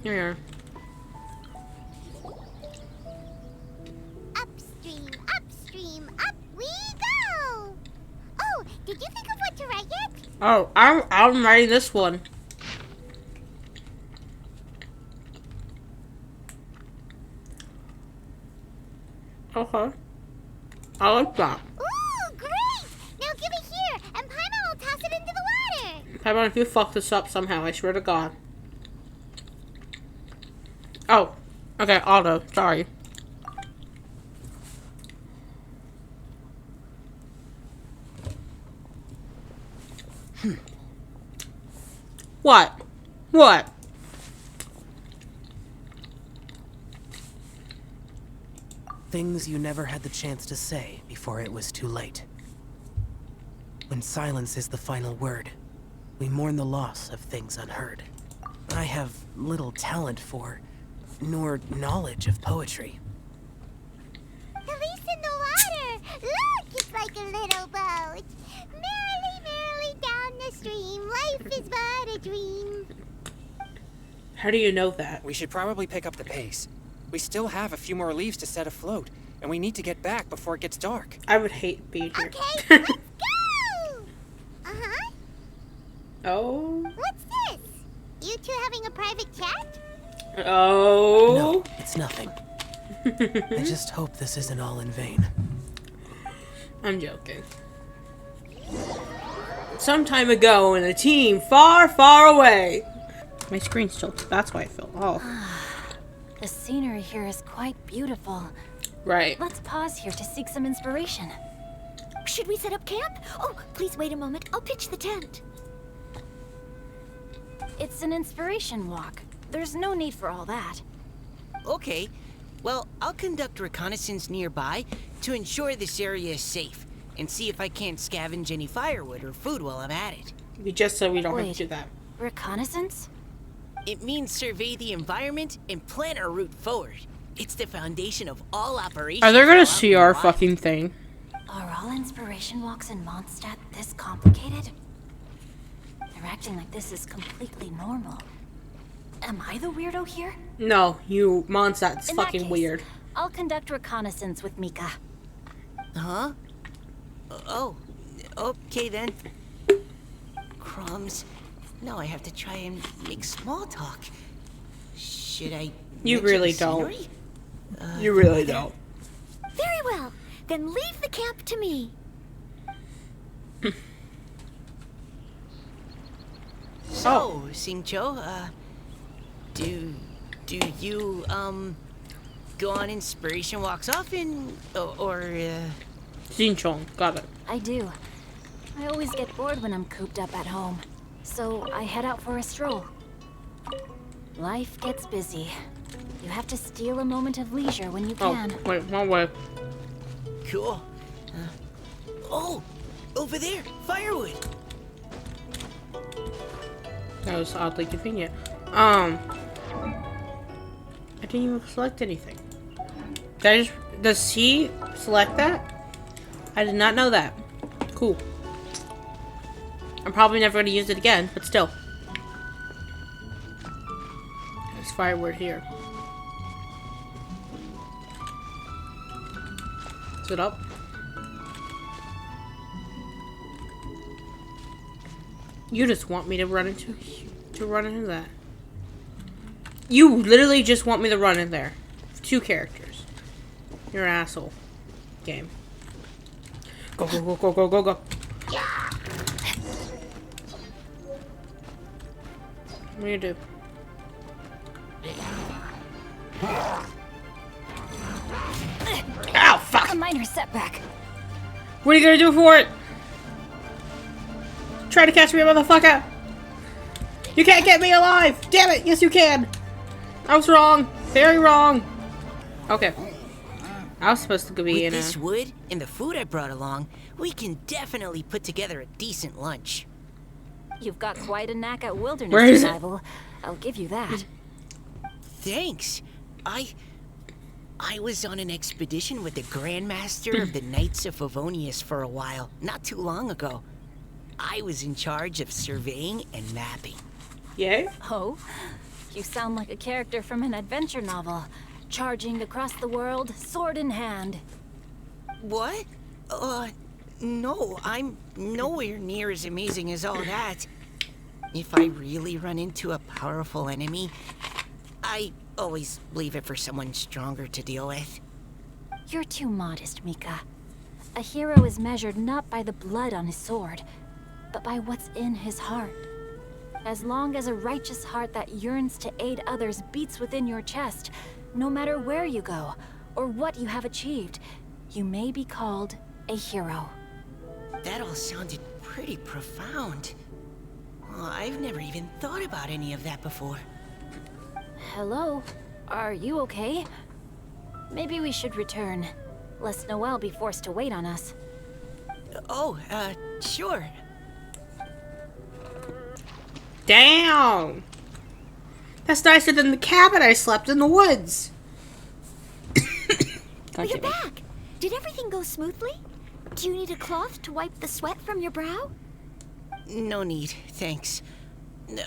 Here we are. Upstream, upstream, up we go! Oh, did you think of what to write yet? Oh, I'm writing this one. Okay. I like that. Ooh, great! Now give it here, and Paimon will toss it into the water. Paimon, if you fuck this up somehow, I swear to God. Oh. Okay, auto. Sorry. What? What? Things you never had the chance to say before it was too late. When silence is the final word, we mourn the loss of things unheard. I have little talent for, nor knowledge of poetry. The leaf's in the water. Look, it's like a little boat. Merrily, merrily down the stream. Life is but a dream. How do you know that? We should probably pick up the pace. We still have a few more leaves to set afloat, and we need to get back before it gets dark. I would hate being here. Okay, let's go! Uh-huh. Oh. What's this? You two having a private chat? Oh. No, it's nothing. I just hope this isn't all in vain. I'm joking. Some time ago in a team far, far away. My screen's tilted. That's why I feel. Oh. The scenery here is quite beautiful. Right. Let's pause here to seek some inspiration. Should we set up camp? Oh, please wait a moment. I'll pitch the tent. It's an inspiration walk. There's no need for all that. Okay. Well, I'll conduct reconnaissance nearby to ensure this area is safe, and see if I can't scavenge any firewood or food while I'm at it. We just said we don't have Wait. to do that. Reconnaissance? It means survey the environment and plan our route forward. It's the foundation of all operations. Are they gonna while see I'm our alive. fucking thing? Are all inspiration walks in Mondstadt this complicated? They're acting like this is completely normal. Am I the weirdo here? No, you Mondstadt's In that fucking case, weird. I'll conduct reconnaissance with Mika. Huh? Oh, okay then. Crumbs. Now I have to try and make small talk. Should I? You mention really the don't. scenery? You really don't. Very well. Then leave the camp to me. So, Singcho, do you go on inspiration walks often, or Xinchong, got it. I do. I always get bored when I'm cooped up at home. So I head out for a stroll. Life gets busy. You have to steal a moment of leisure when you Oh, can. wait, one way. cool? Oh, over there, firewood. That was oddly convenient. I didn't even select anything. Does he select that? I did not know that. Cool. I'm probably never going to use it again, but still. There's firewood here. Is it up? You just want me to run into that. You literally just want me to run in there. 2 characters. You're an asshole. Game. Go, go, go, go, go, go, go. What do you do? Ow, fuck! A minor setback. What are you gonna do for it? Try to catch me, motherfucker! You can't get me alive! Damn it! Yes, you can! I was wrong! Very wrong! Okay. I was supposed to be in With a... this wood and the food I brought along, we can definitely put together a decent lunch. You've got quite a knack at wilderness Where is it? survival. I'll give you that. Thanks. I was on an expedition with the Grand Master of the Knights of Favonius for a while, not too long ago. I was in charge of surveying and mapping. Yay? Oh, You sound like a character from an adventure novel, charging across the world, sword in hand. What? No, I'm nowhere near as amazing as all that. If I really run into a powerful enemy, I always leave it for someone stronger to deal with. You're too modest, Mika. A hero is measured not by the blood on his sword, but by what's in his heart. As long as a righteous heart that yearns to aid others beats within your chest, no matter where you go or what you have achieved, you may be called a hero. That all sounded pretty profound. Well, I've never even thought about any of that before. Hello? Are you okay? Maybe we should return, lest Noelle be forced to wait on us. Sure. Damn! That's nicer than the cabin I slept in the woods. Well, you're back. Did everything go smoothly? Do you need a cloth to wipe the sweat from your brow? No need, thanks.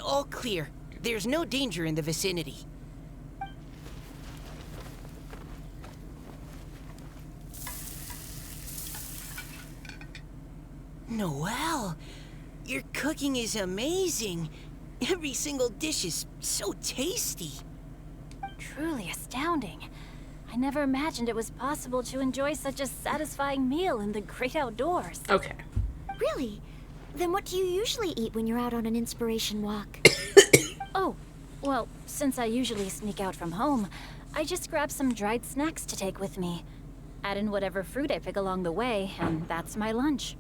All clear. There's no danger in the vicinity. Noelle, your cooking is amazing. Every single dish is so tasty. Truly astounding. I never imagined it was possible to enjoy such a satisfying meal in the great outdoors. Okay. Really? Then what do you usually eat when you're out on an inspiration walk? Oh, well, since I usually sneak out from home, I just grab some dried snacks to take with me. Add in whatever fruit I pick along the way, and that's my lunch.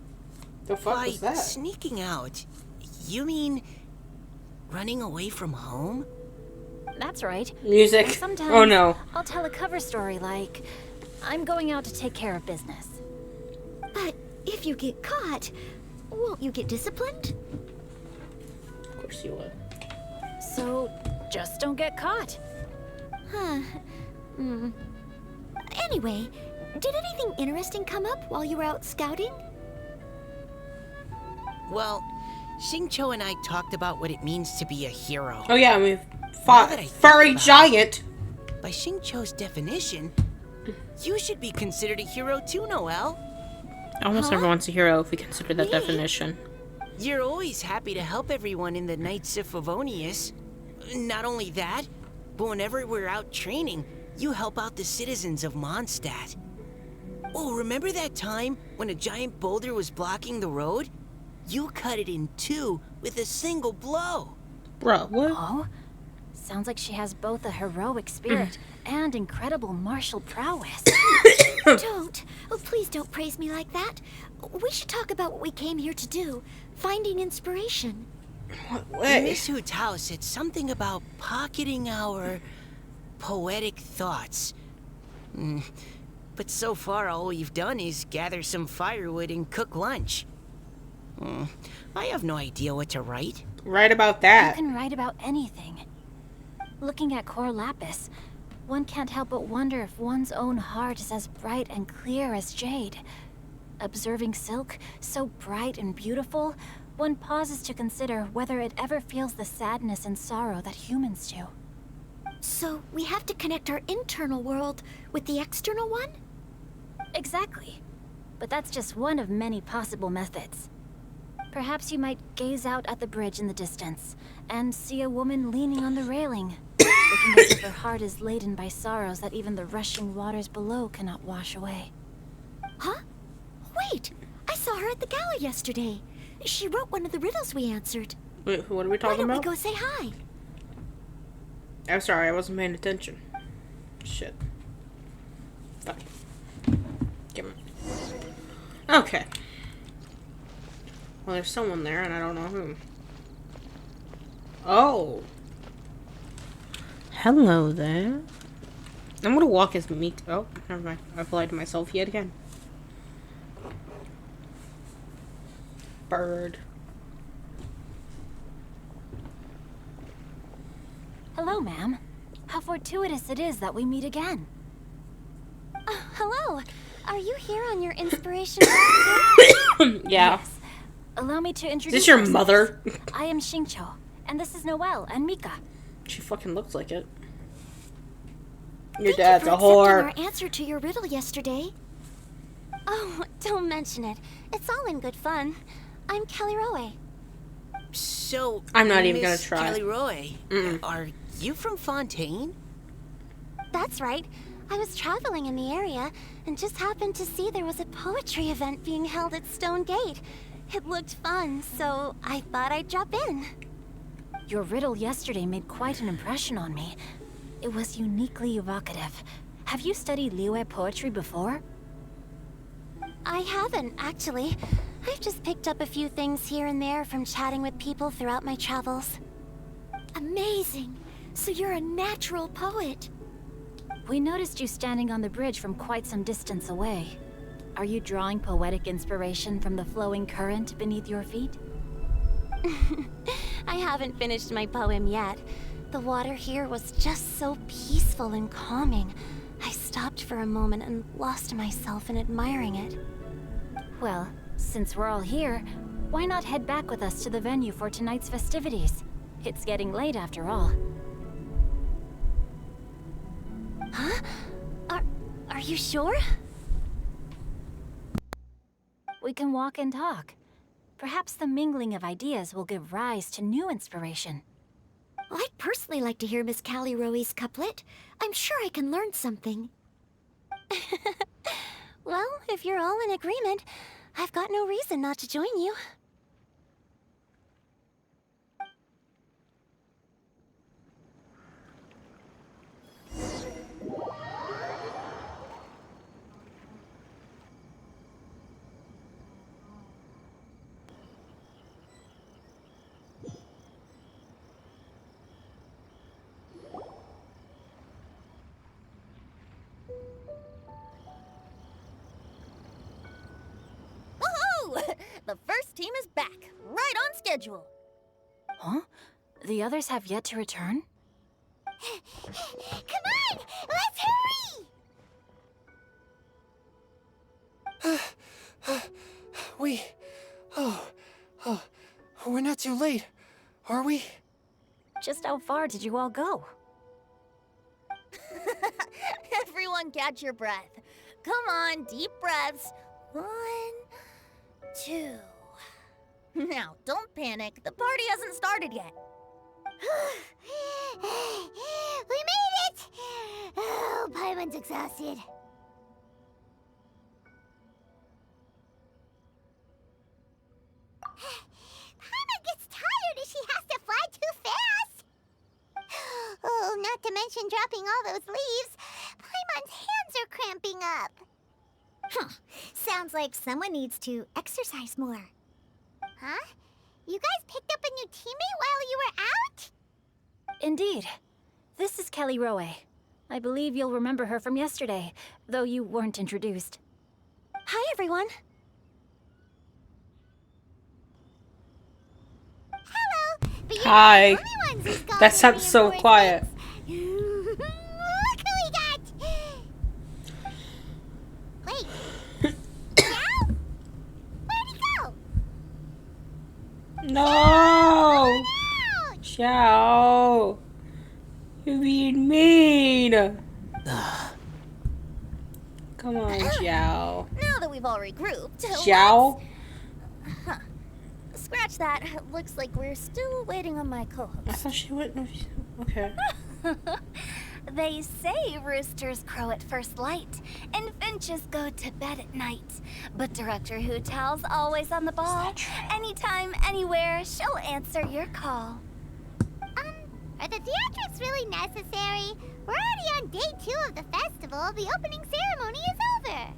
The fuck By was that? sneaking out, you mean running away from home? That's right. Music. Sometimes Oh no. I'll tell a cover story like, I'm going out to take care of business. But if you get caught, won't you get disciplined? Of course you would. So, just don't get caught. Huh. Anyway, did anything interesting come up while you were out scouting? Well, Xingqiu and I talked about what it means to be a hero. Oh yeah, we Now fought that I think furry about it, giant. By Xingqiu's definition, you should be considered a hero too, Noelle. Almost everyone's a hero if we consider that definition. You're always happy to help everyone in the Knights of Favonius. Not only that, but whenever we're out training, you help out the citizens of Mondstadt. Oh, remember that time when a giant boulder was blocking the road? You cut it in two with a single blow. Bro, what? Oh? Sounds like she has both a heroic spirit and incredible martial prowess. Don't. Oh, please don't praise me like that. We should talk about what we came here to do. Finding inspiration. What way? Miss Hu Tao said something about pocketing our poetic thoughts. But so far, all we've done is gather some firewood and cook lunch. I have no idea what to write. Right about You that. can write about anything. Looking at Cor Lapis, one can't help but wonder if one's own heart is as bright and clear as jade. Observing silk, so bright and beautiful, one pauses to consider whether it ever feels the sadness and sorrow that humans do. So we have to connect our internal world with the external one? Exactly. But that's just one of many possible methods. Perhaps you might gaze out at the bridge in the distance and see a woman leaning on the railing, looking as if her heart is laden by sorrows that even the rushing waters below cannot wash away. Huh? Wait! I saw her at the gala yesterday. She wrote one of the riddles we answered. Wait, what are we Why talking don't we about? go say hi? I'm sorry, I wasn't paying attention. Shit. Fuck. Give me. Okay. Well, there's someone there, and I don't know whom. Oh. Hello there. I'm gonna walk as Meek. Oh, never mind. I've lied to myself yet again. Bird. Hello, ma'am. How fortuitous it is that we meet again. Hello. Are you here on your inspiration? Yeah. Yes. Allow me to Is introduce this your ourselves. mother? I am Xingqiu, and this is Noelle and Mika. She fucking looks like it. Thank Your you dad's for a accepting whore. our answer to your riddle yesterday. Oh, don't mention it. It's all in good fun. I'm Kelly Rowe. So, I'm not even gonna Miss try. Kelly Roy, Mm-mm. are you from Fontaine? That's right. I was traveling in the area and just happened to see there was a poetry event being held at Stone Gate. It looked fun, so I thought I'd drop in. Your riddle yesterday made quite an impression on me. It was uniquely evocative. Have you studied Liyue poetry before? I haven't, actually. I've just picked up a few things here and there from chatting with people throughout my travels. Amazing! So you're a natural poet. We noticed you standing on the bridge from quite some distance away. Are you drawing poetic inspiration from the flowing current beneath your feet? I haven't finished my poem yet. The water here was just so peaceful and calming. I stopped for a moment and lost myself in admiring it. Well, since we're all here, why not head back with us to the venue for tonight's festivities? It's getting late after all. Huh? Are you sure? We can walk and talk. Perhaps the mingling of ideas will give rise to new inspiration. I'd personally like to hear Miss Callie Rowe's couplet. I'm sure I can learn something. Well, if you're all in agreement, I've got no reason not to join you. The first team is back, right on schedule. Huh? The others have yet to return? Come on! Let's hurry! We're not too late, are we? Just how far did you all go? Everyone catch your breath. Come on, deep breaths. 1, 2. Now, don't panic. The party hasn't started yet. We made it! Oh, Paimon's exhausted. Paimon gets tired if she has to fly too fast. Oh, not to mention dropping all those leaves. Paimon's hands are cramping up. Sounds like someone needs to exercise more. Huh? You guys picked up a new teammate while you were out? Indeed. This is Kelly Rowe. I believe you'll remember her from yesterday, though you weren't introduced. Hi, everyone. Hello. But you're Hi. not the only ones who's got That sounds so quiet. reinforcements. Look who we got. Wait. Now? Where'd he go? No! Ouch! Xiao! You're being mean! Come on, Xiao. Now that we've all regrouped, Xiao? scratch that. Looks like we're still waiting on my I co-host. thought she went. Okay. They say roosters crow at first light, and finches go to bed at night. But Director Hu Tao's always on the ball. Anytime, anywhere, she'll answer your call. Are the theatrics really necessary? We're already on day 2 of the festival. The opening ceremony is over.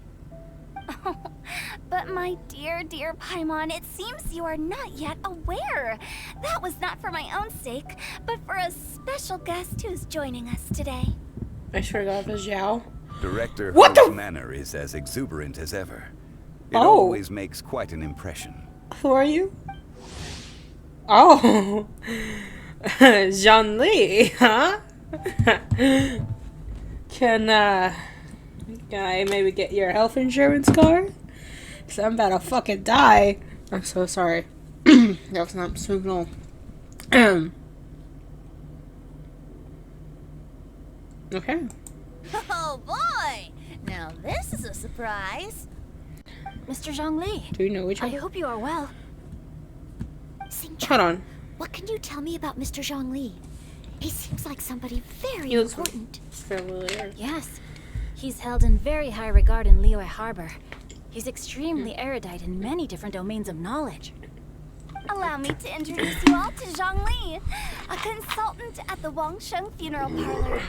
But my dear, dear Paimon, it seems you are not yet aware. That was not for my own sake, but for a special guest who's joining us today. I swear to God, it was Xiao. Director What Hu's the- manner is as exuberant as ever. It Oh. always makes quite an impression. Who are you? Oh! Jean Lee, huh? Can I maybe get your health insurance card? Cause I'm about to fucking die. I'm so sorry. That was not signal. Okay. Oh boy! Now this is a surprise. Mr. Zhongli, Do we know each I other? hope you are well. Hold on. What can you tell me about Mr. Zhongli? He seems like somebody very He looks important. familiar. Yes. He's held in very high regard in Liyue Harbor. He's extremely erudite in many different domains of knowledge. Allow me to introduce you all to Zhang Li, a consultant at the Wangsheng Funeral Parlor.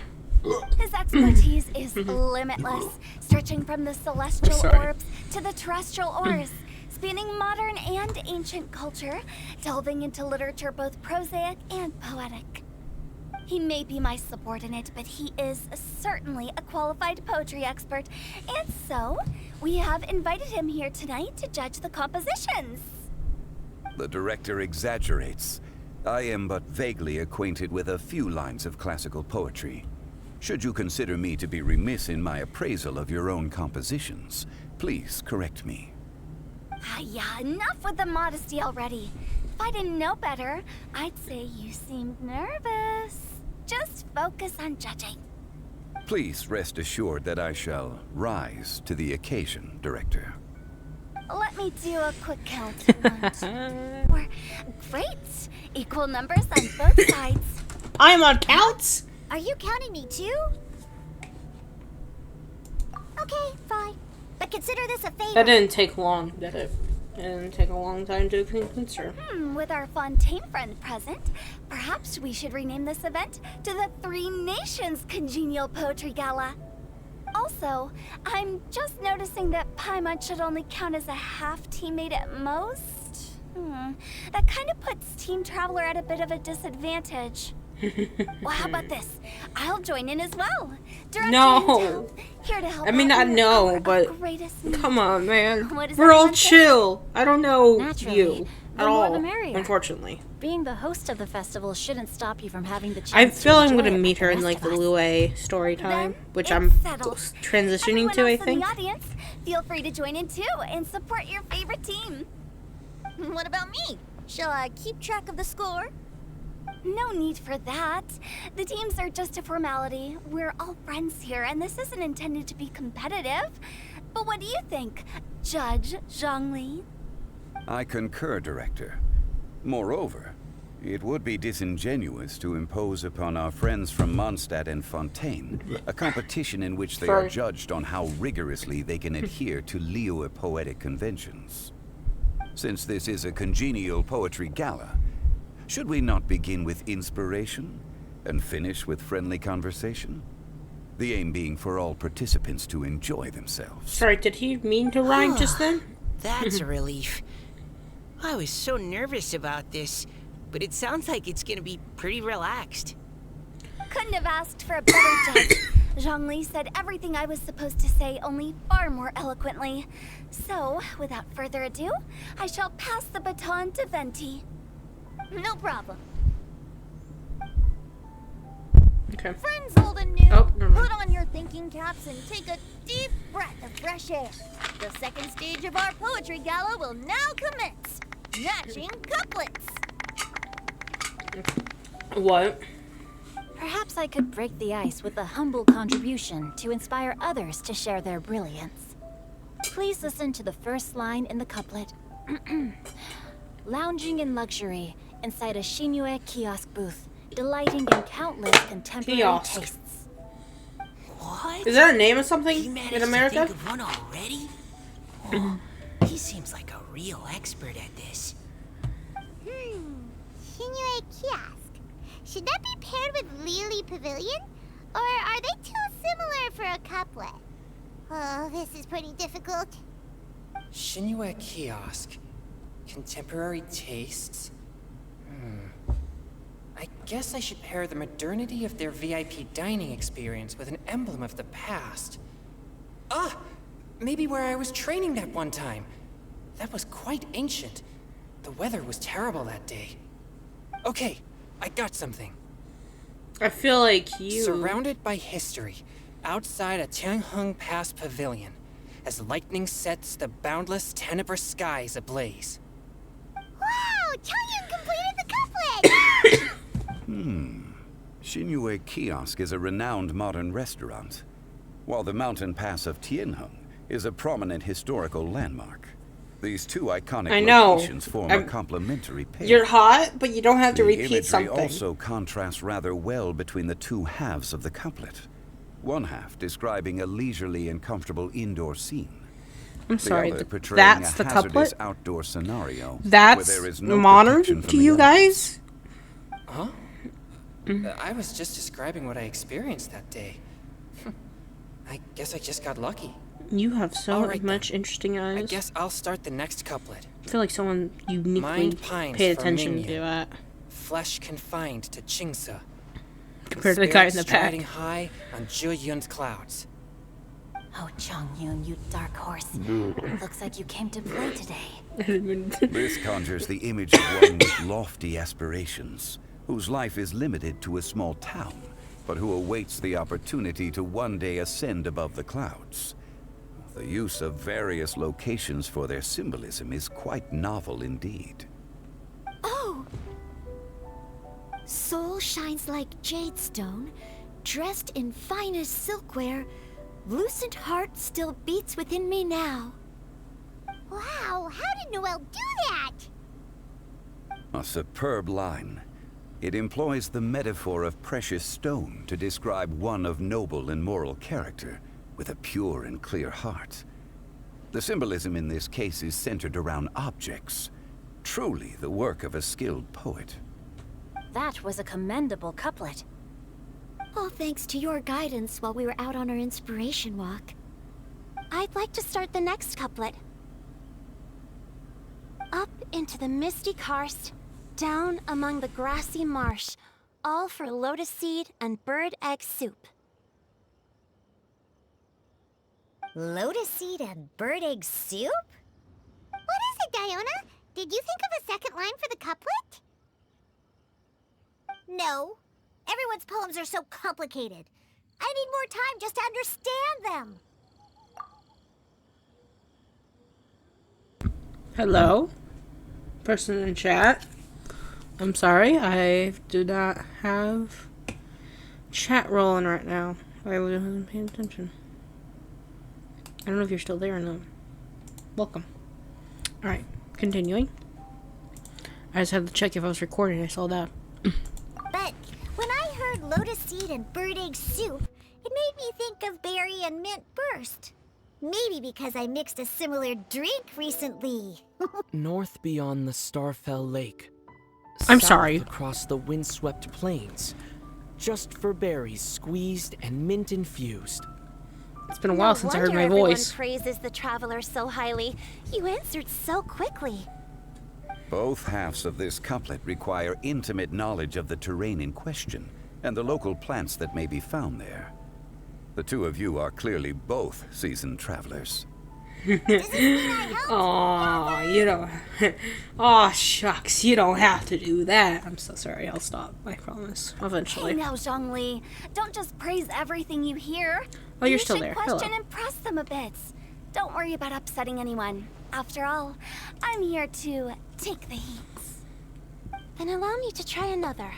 His expertise is limitless, stretching from the celestial Sorry. orbs to the terrestrial ores, spanning modern and ancient culture, delving into literature both prosaic and poetic. He may be my subordinate, but he is certainly a qualified poetry expert, and so we have invited him here tonight to judge the compositions. The director exaggerates. I am but vaguely acquainted with a few lines of classical poetry. Should you consider me to be remiss in my appraisal of your own compositions, please correct me. Yeah, enough with the modesty already. If I didn't know better, I'd say you seemed nervous. Just focus on judging. Please rest assured that I shall rise to the occasion, Director. Let me do a quick count. 1, 2, 4. Great! Equal numbers on both sides. I'm on counts? Are you counting me too? Okay, fine. But consider this a favor. That didn't take long, did it? It didn't take a long time to convince her. With our Fontaine friend present, perhaps we should rename this event to the Three Nations Congenial Poetry Gala. Also, I'm just noticing that Paimon should only count as a half teammate at most. That kind of puts Team Traveler at a bit of a disadvantage. Well, how about this? I'll join in as well. Director No. Intel, here to help I mean, out I in know, our but greatest need. come on, man. What does We're all everyone think? chill. I don't know Naturally. you The at more all, the merrier. unfortunately. Being the host of the festival shouldn't stop you from having the chance I feel to I'm enjoy gonna it meet like her the in rest like the of us. Lue story time, Then which it's I'm settled. transitioning Everyone to, I else in think. the audience, feel free to join in too and support your favorite team. What about me? Shall I keep track of the score? No need for that. The teams are just a formality. We're all friends here, and this isn't intended to be competitive. But what do you think, Judge Zhongli? I concur, Director. Moreover, it would be disingenuous to impose upon our friends from Mondstadt and Fontaine a competition in which they are Sorry. judged on how rigorously they can adhere to Liyue poetic conventions. Since this is a congenial poetry gala, should we not begin with inspiration and finish with friendly conversation? The aim being for all participants to enjoy themselves. Sorry, did he mean to rhyme just then? That's a relief. I was so nervous about this, but it sounds like it's gonna be pretty relaxed. Couldn't have asked for a better judge. Zhongli said everything I was supposed to say, only far more eloquently. So, without further ado, I shall pass the baton to Venti. No problem. Okay. Friends old and new, Oh, never mind. put on your thinking caps and take a deep breath of fresh air. The second stage of our poetry gala will now commence. Matching couplets. What? Perhaps I could break the ice with a humble contribution to inspire others to share their brilliance. Please listen to the first line in the couplet. Lounging in luxury inside a Shinue kiosk booth, delighting in countless contemporary Kiosk. tastes. What? Is that a name of something He managed in to America? think of one already? Oh, he seems like a real expert at this. Shinue Kiosk. Should that be paired with Lily Pavilion? Or are they too similar for a couplet? Oh, this is pretty difficult. Shinue Kiosk. Contemporary tastes? I guess I should pair the modernity of their VIP dining experience with an emblem of the past. Ah! Maybe where I was training that one time. That was quite ancient. The weather was terrible that day. Okay, I got something. I feel like you. Surrounded by history, outside a Tianheng Pass pavilion, as lightning sets the boundless Tenebre skies ablaze. Wow! Chongyun completed the couplet! Xinyue Kiosk is a renowned modern restaurant, while the mountain pass of Tianheng is a prominent historical landmark. These two iconic locations form a complementary pair. You're hot, but you don't have to the repeat imagery something. also contrasts rather well between the two halves of the couplet. One half describing a leisurely and comfortable indoor scene. I'm sorry, The other portraying that's a the hazardous couplet? outdoor scenario That's where there is no modern protection to from the you elements. guys? Huh? I was just describing what I experienced that day. I guess I just got lucky. You have so Alright much then. interesting eyes. I guess I'll start the next couplet. I feel like someone uniquely Mind pines paid for attention Mingyan. to that. Flesh confined to Qingse. Compared to the guy in the Spirits back. striding high on Zheyun's clouds. Oh, Chongyun, you dark horse. Looks like you came to play today. This conjures the image of one with lofty aspirations, whose life is limited to a small town, but who awaits the opportunity to one day ascend above the clouds. The use of various locations for their symbolism is quite novel indeed. Oh! Soul shines like jadestone, dressed in finest silkware. Lucent heart still beats within me now. Wow, how did Noelle do that? A superb line. It employs the metaphor of precious stone to describe one of noble and moral character, with a pure and clear heart. The symbolism in this case is centered around objects, truly the work of a skilled poet. That was a commendable couplet. All thanks to your guidance while we were out on our inspiration walk. I'd like to start the next couplet. Up into the misty karst, down among the grassy marsh, all for lotus seed and bird egg soup. Lotus seed and bird egg soup? What is it, Diona? Did you think of a second line for the couplet? No. Everyone's poems are so complicated. I need more time just to understand them. Hello? Person in chat. I'm sorry, I do not have chat rolling right now. I wasn't paying attention. I don't know if you're still there or not. Welcome. Alright, continuing. I just had to check if I was recording. I saw that. But when I heard lotus seed and bird egg soup, it made me think of berry and mint burst. Maybe because I mixed a similar drink recently. North beyond the Starfell Lake. I'm South sorry. Across the windswept plains. Just for berries squeezed and mint infused. It's been a while since I heard my everyone voice. praises the traveler so highly. You answered so quickly. Both halves of this couplet require intimate knowledge of the terrain in question and the local plants that may be found there. The two of you are clearly both seasoned travelers. Aw, you don't. Aw, shucks, you don't have to do that. I'm so sorry. I'll stop. I promise. Eventually. Hey now, Zhongli. Don't just praise everything you hear. Oh, you're still there. You should question Hello. and press them a bit. Don't worry about upsetting anyone. After all, I'm here to take the heat. Then allow me to try another.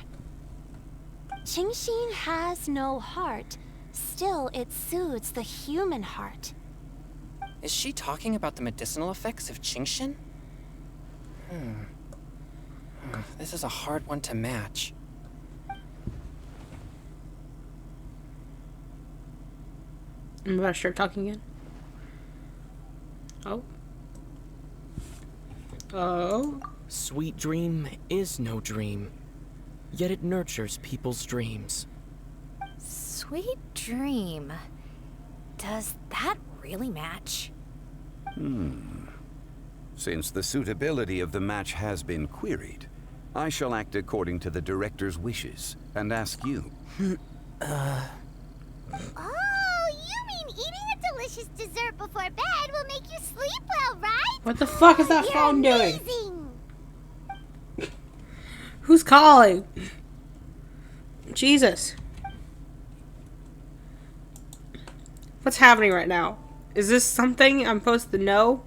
Qingxin has no heart. Still, it soothes the human heart. Is she talking about the medicinal effects of Qingxin? This is a hard one to match. I'm about to start talking again. Oh. Oh. Sweet dream is no dream, yet it nurtures people's dreams. Sweet dream. Does that really match? Since the suitability of the match has been queried, I shall act according to the director's wishes and ask you. Oh, you mean eating a delicious dessert before bed will make you sleep well, right? What the fuck is that You're phone doing? amazing. Who's calling? Jesus. What's happening right now? Is this something I'm supposed to know?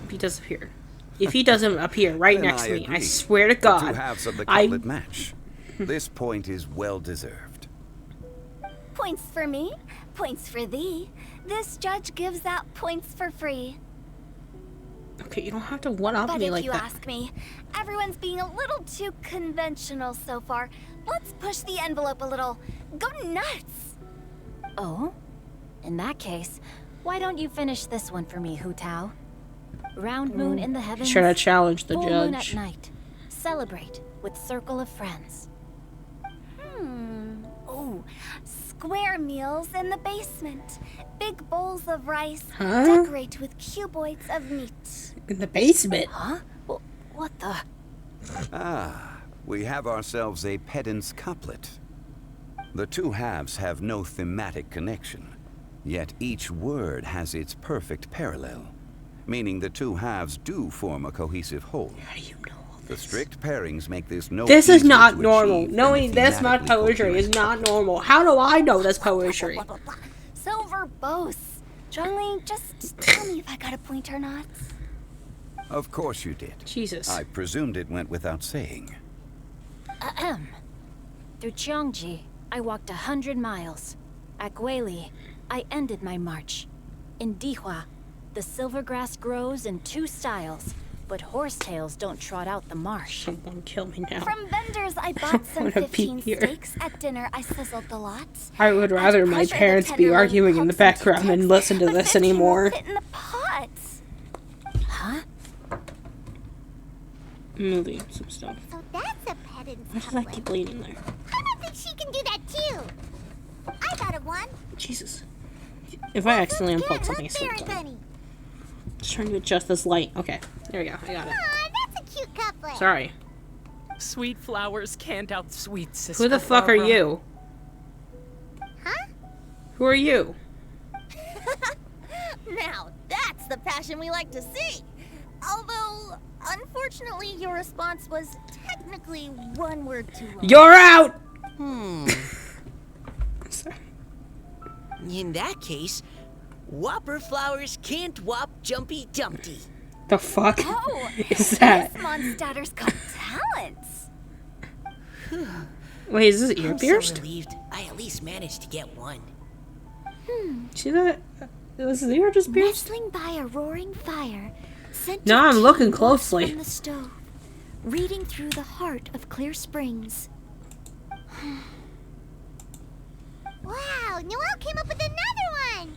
If he does appear. If he doesn't appear right Then next I to me, I agree. swear to The God, two halves of the I couplet match. This point is well deserved. Points for me, points for thee. This judge gives out points for free. Okay, you don't have to one-up But me if like you that. ask me, everyone's being a little too conventional so far. Let's push the envelope a little. Go nuts! Oh? In that case, why don't you finish this one for me, Hu Tao? Round moon in the heavens. Sure to challenge the full moon at judge. night. Celebrate with circle of friends. Oh, square meals in the basement. Big bowls of rice. Huh? Decorate with cuboids of meat. In the basement. Huh? What the? Ah, we have ourselves a pedant's couplet. The two halves have no thematic connection, yet each word has its perfect parallel, meaning the two halves do form a cohesive whole. How do you know all The this? strict pairings make this no This is easier not to normal. achieve than Knowing the this much thematically poetry is coherent. not normal. How do I know this poetry? Blah, blah, blah. So verbose. Zhongli, just tell me if I got a point or not. Of course you did. Jesus. I presumed it went without saying. Ahem. Through Cheongji, I walked 100 miles. At Guili, I ended my march. In Dihua, the silver grass grows in 2 styles, but horsetails don't trot out the marsh. Someone kill me now. From vendors, I bought some wanna peek 15 here. steaks. At dinner, I sizzled the lot. I would rather At my pleasure, the parents be tenderloin arguing in the pops into background than tips, listen to but this 15 anymore. won't fit in the pot. Huh? Moving some stuff. So that's a pedant's Why does that couplet. keep bleeding there? I don't think she can do that too. I thought of one. Jesus. If I accidentally Can't unplug something, hook it's so Baron done. Bunny. Just trying to adjust this light. Okay, there we go. I got it. Aw, that's a cute couplet. Sorry. Sweet flowers can't outsweet Sister Who the fuck are Barbara. you? Huh? Who are you? Now, that's the passion we like to see. Although, unfortunately, your response was technically one word too long. You're out! Sorry. In that case, Whopper flowers can't whop Jumpy Dumpty. The fuck Oh, is that? this Monstatter's got talents. Wait, is this ear I'm so pierced? relieved I at least managed to get one. See that? Was his ear just pierced? Nestling by a roaring fire, scent No, of I'm tea looking wafts closely. from the stove, reading through the heart of Clear Springs. Wow, Noelle came up with another one.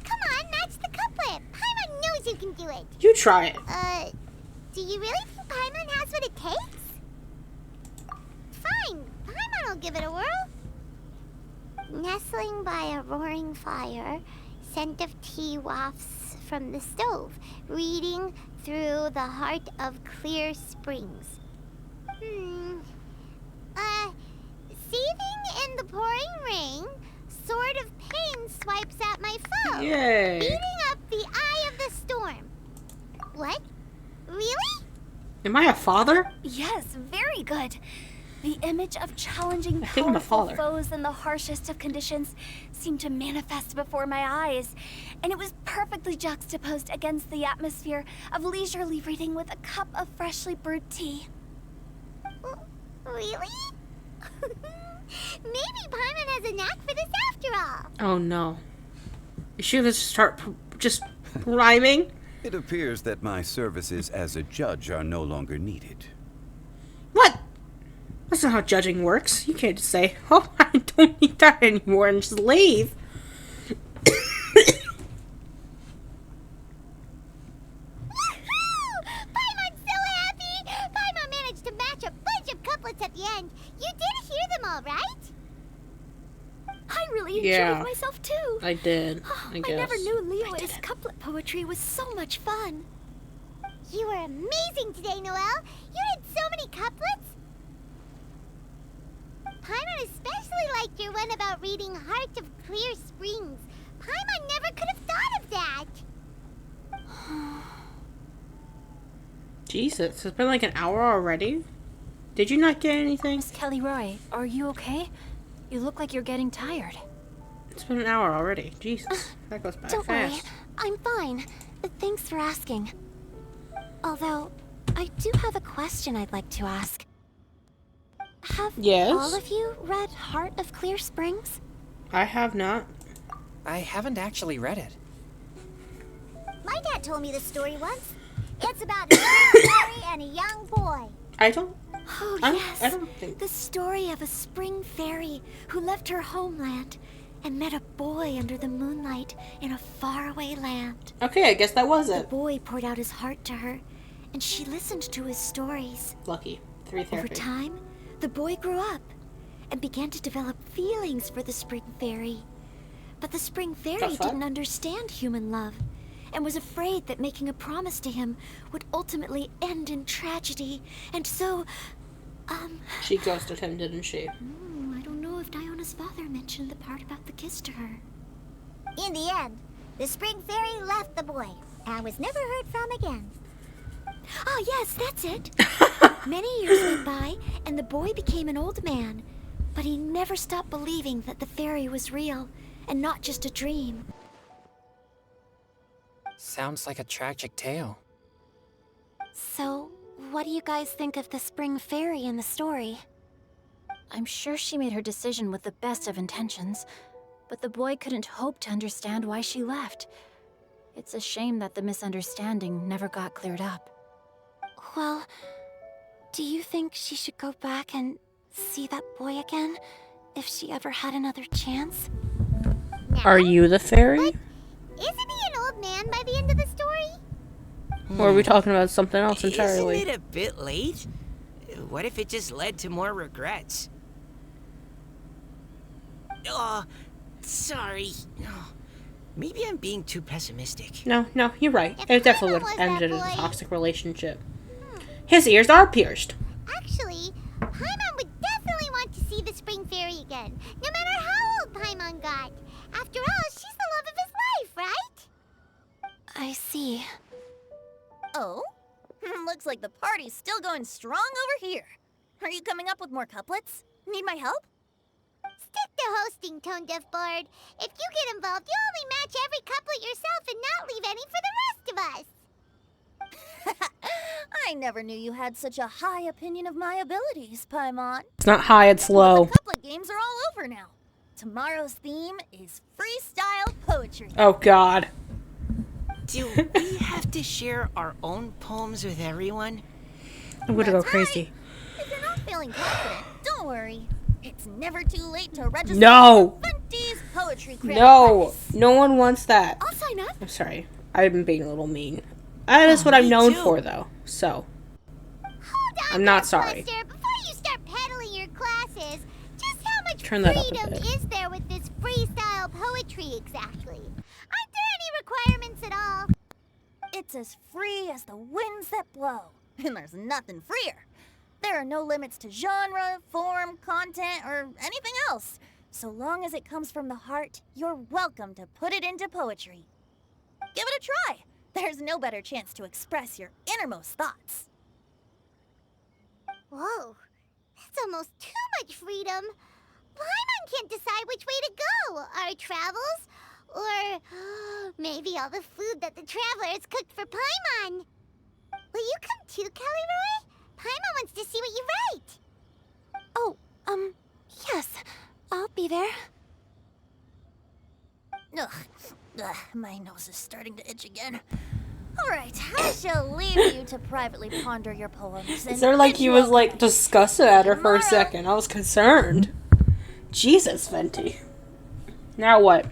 Come on, match the couplet. Paimon knows you can do it. You try it. Do you really think Paimon has what it takes? Fine, Paimon will give it a whirl. Nestling by a roaring fire, scent of tea wafts from the stove, reading through the heart of Clear Springs. Seething in the pouring rain, sword of pain swipes at my foe. Yay. Beating up the eye of the storm. What? Really? Am I a father? Yes, very good. The image of challenging I think I'm a powerful father. foes in the harshest of conditions seemed to manifest before my eyes, and it was perfectly juxtaposed against the atmosphere of leisurely reading with a cup of freshly brewed tea. Really? Maybe Paimon has a knack for this after all. Oh no. Is she gonna start just rhyming? It appears that my services as a judge are no longer needed. What? That's not how judging works. You can't just say, oh, I don't need that anymore and just leave. Woohoo! Paimon's so happy! Paimon managed to match a bunch of couplets at the end. You did hear them all, right? I really enjoyed Yeah. myself too. I did, I guess. I never knew Leo's couplet poetry was so much fun. You were amazing today, Noelle. You did so many couplets. Paimon especially liked your one about reading Heart of Clear Springs. Paimon never could have thought of that. Jesus, it's been like an hour already? Did you not get anything? Miss Kelly Roy, are you okay? You look like you're getting tired. It's been an hour already. Jesus, that goes by Don't worry, fast. I'm fine. Thanks for asking. Although, I do have a question I'd like to ask. Have Yes? all of you read Heart of Clear Springs? I have not. I haven't actually read it. My dad told me the story once. It's about a spring fairy and a young boy. I don't. Oh, yes. I don't think. The story of a spring fairy who left her homeland and met a boy under the moonlight in a faraway land. Okay, I guess that was The it. boy poured out his heart to her, and she listened to his stories. Lucky. 3 Over therapy. time, the boy grew up and began to develop feelings for the spring fairy. But the spring fairy That's fun. didn't understand human love and was afraid that making a promise to him would ultimately end in tragedy. And so, She ghosted him, didn't she? I don't know if Diona's father mentioned the part about the kiss to her. In the end, the spring fairy left the boy and was never heard from again. Oh, yes, that's it. Many years went by, and the boy became an old man. But he never stopped believing that the fairy was real and not just a dream. Sounds like a tragic tale. So, what do you guys think of the spring fairy in the story? I'm sure she made her decision with the best of intentions, but the boy couldn't hope to understand why she left. It's a shame that the misunderstanding never got cleared up. Well, do you think she should go back and see that boy again if she ever had another chance? Now, Are you the fairy? isn't he an old man by the end of the story? Or are we talking about something else entirely? Isn't it a bit late? What if it just led to more regrets? Oh, sorry. Oh, maybe I'm being too pessimistic. No, you're right. If It definitely Paimon would was have that ended in a boy- toxic relationship. His ears are pierced. Actually, Paimon would definitely want to see the spring fairy again, no matter how old Paimon got. After all, she's the love of his life, right? I see. Oh? Looks like the party's still going strong over here. Are you coming up with more couplets? Need my help? Stick to hosting, Tone Deaf Bard. If you get involved, you'll only match every couplet yourself and not leave any for the rest of us. I never knew you had such a high opinion of my abilities, Paimon. It's not high, it's low. The couplet games are all over now. Tomorrow's theme is freestyle poetry. Oh, God. Do we have to share our own poems with everyone? I'm gonna go That's right. crazy. If you're not feeling confident, don't worry. It's never too late to register No! for Fenty's Poetry Credit No! Prize. No one wants that. I'll sign up. I'm sorry. I'm being a little mean. That is what I'm me known too. for, though. So, Hold on, I'm not Dark sorry. Buster, before you start peddling your classes, just how much Turn that up a freedom bit. is there with this freestyle poetry exactly? Aren't there any requirements at all? It's as free as the winds that blow. And there's nothing freer. There are no limits to genre, form, content, or anything else. So long as it comes from the heart, you're welcome to put it into poetry. Give it a try. There's no better chance to express your innermost thoughts. Whoa, that's almost too much freedom. Paimon can't decide which way to go. Our travels, or maybe all the food that the travelers cooked for Paimon. Will you come too, Kelly Roy? Paimon wants to see what you write. Oh, yes. I'll be there. Ugh, my nose is starting to itch again. All right, I shall leave you to privately ponder your poems. is there like he was like disgusted at her for a second? I was concerned. Jesus, Fenty. Now what?